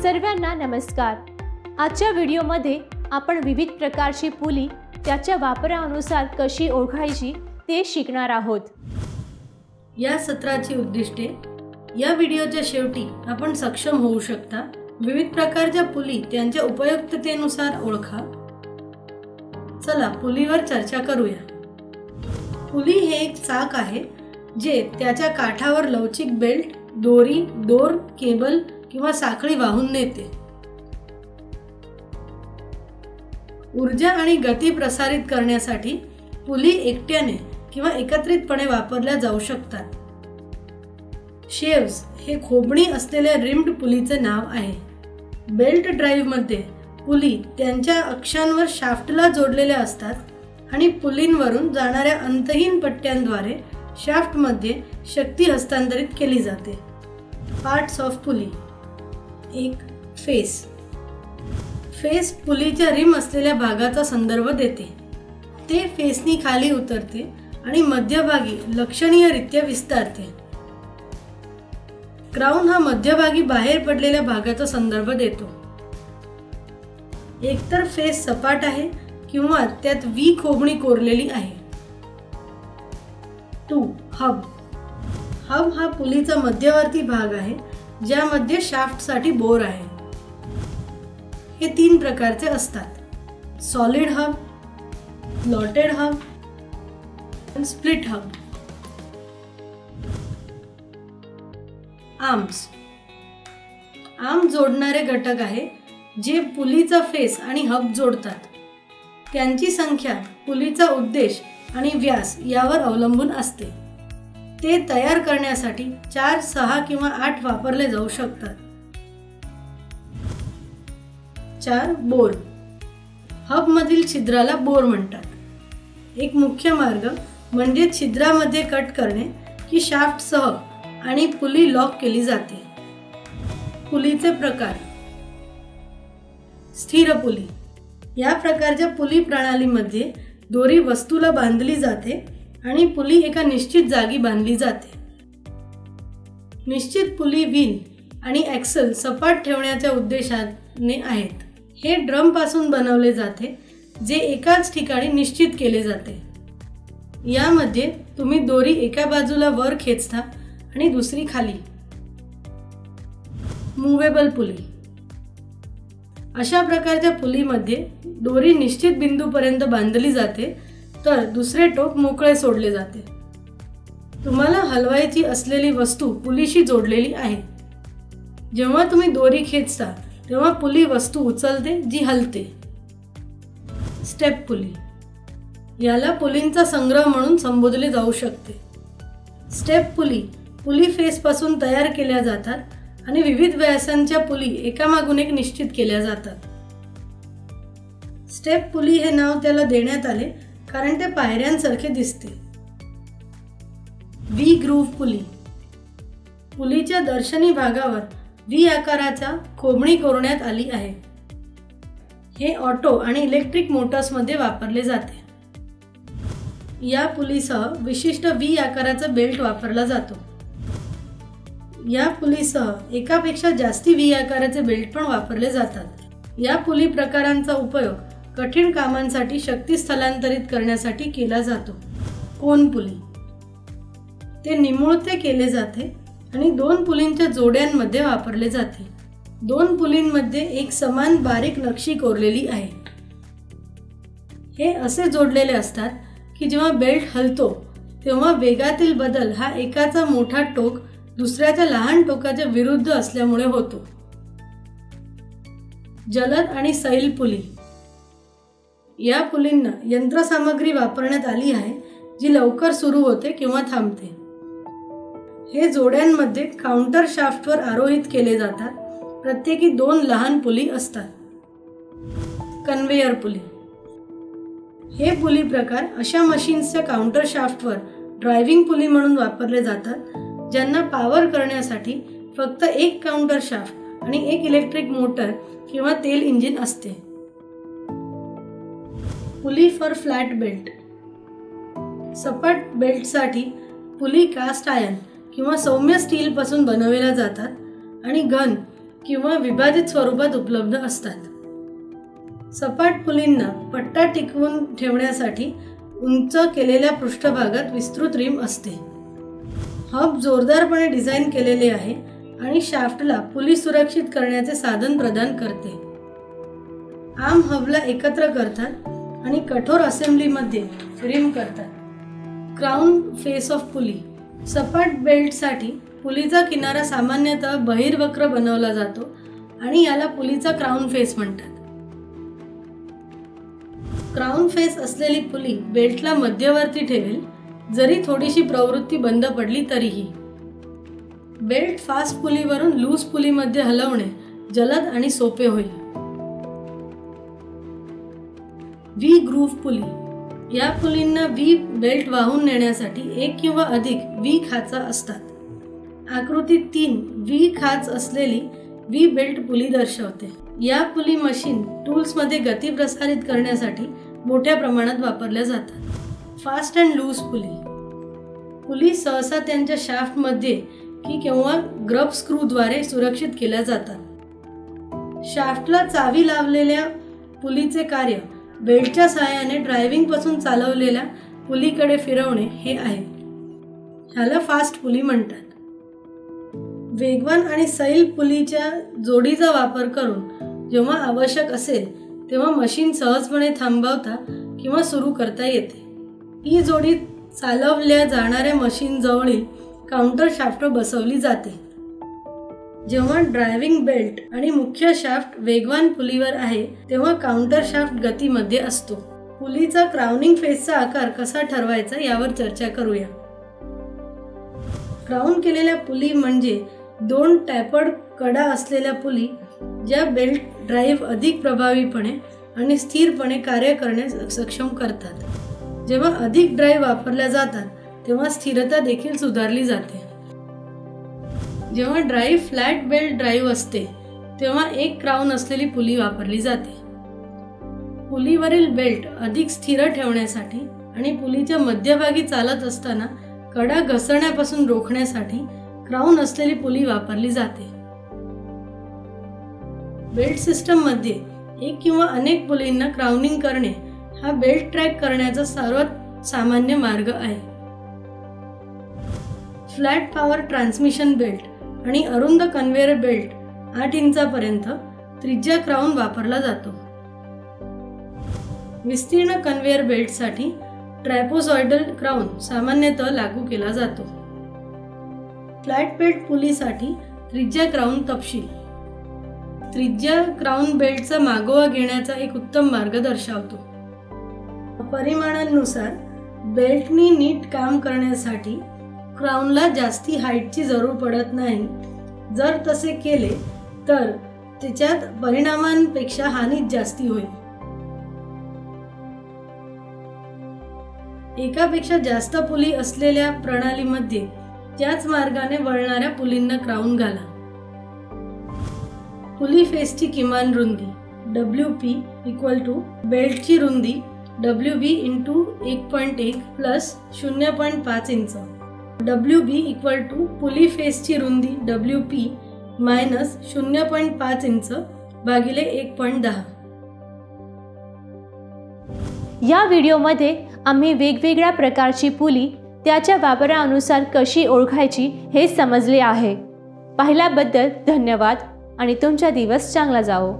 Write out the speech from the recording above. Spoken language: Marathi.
सर्वांना नमस्कार। आजच्या व्हिडिओमध्ये आपण विविध प्रकारची पुली त्याच्या वापरानुसार कशी ओळखायची ते शिकणार आहोत। या सत्राची उद्दिष्टे या व्हिडिओच्या शेवटी आपण सक्षम होऊ शकता। विविध प्रकारच्या पुली त्यांच्या उपयुक्ततेनुसार ओळखा। चला पुलीवर चर्चा करूया। पुली हे एक चाक आहे जे त्याच्या काठावर लवचिक बेल्ट, दोरी, दोर, केबल किंवा साखळी वाहून नेते। ऊर्जा आणि गती प्रसारित करण्यासाठी पुली एकट्याने किंवा एकत्रितपणे वापरल्या जाऊ शकतात। शेव्स हे खोबणी असलेल्या रिम्ड पुलीचे नाव आहे। बेल्ट ड्राईव्ह मध्ये पुली त्यांच्या अक्षांवर शाफ्टला जोडलेल्या असतात आणि पुलींवरून जाणाऱ्या अंतहीन पट्ट्यांद्वारे शाफ्ट मध्ये शक्ती हस्तांतरित केली जाते। Parts of pulley. एक, फेस पुलीच्या रिम असलेल्या भागाचा संदर्भ देते। ते फेसनी खाली उतरते आणि मध्यभागी लक्षणीयरित्या विस्तारते। क्राउन हा मध्यभागी बाहेर पडलेल्या भागाचा संदर्भ देतो। एकतर फेस सपाट आहे किंवा त्यात व्ही खोबणी कोरलेली आहे। 2. हब हा पुलीचा मध्यवर्ती भाग आहे ज्यामध्ये शाफ्टसाठी बोर आहे। हे 3 प्रकारचे असतात: सॉलिड हब, स्लॉटेड हब आणि स्प्लिट हब। आर्म्स जोडणारे घटक आहे जे पुलीचा फेस आणि हब जोडतात। त्यांची संख्या पुलीचा उद्देश आणि व्यास यावर अवलंबून असते। ते तयार करण्यासाठी 4, 6 किंवा 8 वापरले जाऊ शकतात। 4. बोर। हब मधील छिद्राला बोर म्हणतात। एक मुख्य मार्ग म्हणजे छिद्रामध्ये कट करणे की शाफ्ट सह आणि पुली लॉक केली जाते। पुलीचे प्रकार: स्थिर पुली। या प्रकारच्या पुली प्रणालीमध्ये दोरी वस्तूला बांधली जाते आणि पुली एका निश्चित जागी बांधली जाते। निश्चित पुली व्हील आणि ॲक्सल सपाट ठेवण्याच्या उद्देशाने आहेत। हे ड्रम पासून बनवले जाते जे एकाच ठिकाणी निश्चित केले जाते। यामध्ये तुम्ही दोरी एका बाजूला वर खेचता आणि दुसरी खाली। Movable pulley. अशा प्रकारच्या पुलीमध्ये दोरी निश्चित बिंदूपर्यंत बांधली जाते तर दुसरे टोक मोकळे सोडले जाते। तुम्हाला हलवायची असलेली वस्तू पुलीशी जोडलेली आहे। जेव्हा तुम्ही दोरी खेचता तेव्हा पुली वस्तू उचलते जी हलते। Step pulley. याला पुलींचा संग्रह म्हणून संबोधले जाऊ शकते। स्टेप पुली फेस पासून तयार केल्या जातात आणि विविध व्यासांच्या पुली एकामागून एक निश्चित केल्या जातात। स्टेप पुली हे नाव त्याला देण्यात आले कारण ते पायऱ्यांसारखे दिसते। V groove pulley. पुलीच्या दर्शनी भागावर व्ही आकाराचा खोबणी कोरण्यात आली आहे। हे ऑटो आणि इलेक्ट्रिक मोटर्समध्ये वापरले जाते। या पुलीसह विशिष्ट व्ही आकाराचा बेल्ट वापरला जातो। या पुलीसह एकापेक्षा जास्ती व्ही आकाराचे बेल्ट पण वापरले जातात। या पुली प्रकारांचा उपयोग कठीण कामांसाठी शक्ती स्थलांतरित करण्यासाठी केला जातो। कोन पुली। ते निमुळते केले जाते आणि 2 पुलींच्या जोड्यांमध्ये वापरले जाते। 2 पुलींमध्ये एक समान बारीक नक्षी कोरलेली आहे। हे असे जोडलेले असतात की जेव्हा बेल्ट हलतो तेव्हा वेगातील बदल हा एकाचा मोठा टोक दुसऱ्याच्या लहान टोकाच्या विरुद्ध असल्यामुळे होतो। जलद आणि सैल पुली। या पुलींना यंत्रसामग्री वापरण्यात आली आहे जी लवकर सुरू होते किंवा थांबते। हे जोड्यांमध्ये काउंटर शाफ्टवर आरोहित केले जातात। प्रत्येकी 2 लहान पुली असतात। Conveyor pulley. हे पुली प्रकार अशा मशीन्सच्या काउंटर शाफ्टवर ड्रायव्हिंग पुली म्हणून वापरले जातात ज्यांना पॉवर करण्यासाठी फक्त एक काउंटर शाफ्ट आणि एक इलेक्ट्रिक मोटर किंवा तेल इंजिन असते। Pulley for flat belt. सपाट बेल्टसाठी पुली कास्ट आयर्न किंवा सौम्य स्टील पासून बनवल्या जातात आणि घन किंवा विभाजित स्वरूपात उपलब्ध असतात. सपाट पुलींना पट्टा टिकवून ठेवण्यासाठी उंच केलेल्या पृष्ठभागात विस्तृत रिम असते. हब जोरदारपणे डिझाइन केलेले आहे आणि शाफ्टला पुली सुरक्षित करण्याचे साधन प्रदान करते. आर्म हबला एकत्र करतात आणि कठोर असेंब्लीमध्ये रिम करतात. Crown face of pulley. सपाट बेल्टसाठी पुलीचा किनारा सामान्यतः बहिर्वक्र बनवला जातो आणि याला पुलीचा क्राउन फेस म्हणतात. क्राउन फेस असलेली पुली बेल्टला मध्यवर्ती ठेवेल, जरी थोडीशी प्रवृत्ती बंद पडली तरीही. बेल्ट फास्ट पुलीवरून लूज पुलीमध्ये हलवणे जलद आणि सोपे होईल. V groove pulley. या पुलींना व्ही बेल्ट वाहून नेण्यासाठी एक किंवा अधिक व्ही खाचा असतात. आकृती 3 व्ही खाच असलेली व्ही बेल्ट पुली दर्शवते. या पुली मशीन टूल्समध्ये गती प्रसारित करण्यासाठी मोठ्या प्रमाणात वापरल्या जातात. Fast and loose pulley. Pulley सहसा त्यांच्या शाफ्टमध्ये किंवा ग्रब स्क्रूद्वारे सुरक्षित केल्या जातात. शाफ्टला चावी लावलेल्या पुलीचे कार्य बेल्टच्या सहाय्याने ड्रायव्हिंगपासून चालवलेल्या पुलीकडे फिरवणे हे आहे. ह्याला फास्ट पुली म्हणतात. वेगवान आणि सैल पुलीच्या जोडीचा वापर करून जेव्हा आवश्यक असेल तेव्हा मशीन सहजपणे थांबवता किंवा सुरू करता येते. ही जोडी चालवल्या जाणाऱ्या मशीन जवळील काउंटर शाफ्टवर बसवली जाते. जेव्हा ड्रायव्हिंग बेल्ट आणि मुख्य शाफ्ट वेगवान पुलीवर आहे तेव्हा काउंटर शाफ्ट गतीमध्ये असतो. पुलीचा क्राउनिंग फेसचा आकार कसा ठरवायचा यावर चर्चा करूया. क्राउन केलेल्या पुली म्हणजे 2 टॅपर्ड कडा असलेल्या पुली ज्या बेल्ट ड्राईव्ह अधिक प्रभावीपणे आणि स्थिरपणे कार्य करण्यास सक्षम करतात. जेव्हा अधिक ड्राईव्ह वापरल्या जातात तेव्हा स्थिरता देखील सुधारली जाते. जेव्हा ड्राईव्ह फ्लॅट बेल्ट ड्राईव्ह असते तेव्हा एक क्राउन असलेली पुली वापरली जाते. पुलीवरील बेल्ट अधिक स्थिर ठेवण्यासाठी आणि पुलीच्या मध्यभागी चालत असताना कडा घसरण्यापासून रोखण्यासाठी क्राउन असलेली पुली वापरली जाते. बेल्ट सिस्टम मध्ये एक किंवा अनेक पुलींना क्राउनिंग करणे हा बेल्ट ट्रॅक करण्याचा सर्वात सामान्य मार्ग आहे. फ्लॅट पॉवर ट्रान्समिशन बेल्ट आणि अरुंद कन्व्हेयर बेल्ट 8 इंचापर्यंत त्रिज्या क्राउन वापरला जातो. विस्तीर्ण कन्व्हेयर बेल्टसाठी ट्रॅपोझॉइडल क्राउन सामान्यतः लागू केला जातो. फ्लॅट बेल्ट पुलीसाठी त्रिज्या क्राउन तपशील. त्रिज्या क्राउन बेल्टचा मागोवा घेण्याचा एक उत्तम मार्ग दर्शवतो. परिमाणांनुसार बेल्टनी नीट काम करण्यासाठी क्राउनला जास्ती हाईटची जरूर पडत नाही. जर तसे केले तर त्याच्यात परिणामांपेक्षा हानीच जास्ती होईल. एकापेक्षा जास्त पुली असलेल्या प्रणालीमध्ये त्याच मार्गाने वळणाऱ्या पुलींना क्राउन घाला. पुली फेसची किमान रुंदी WP = बेल्टची रुंदी WB × 1.1 + 0.5 इंच. WB = पुली फेसची रुंदी WP - 0.5 इंच भागिले 1.10. या व्हिडिओमध्ये आम्ही वेगवेगळ्या प्रकारची पुली त्याच्या वापरानुसार कशी ओळखायची हे समजले आहे. पाहिल्याबद्दल धन्यवाद आणि तुमचा दिवस चांगला जावो.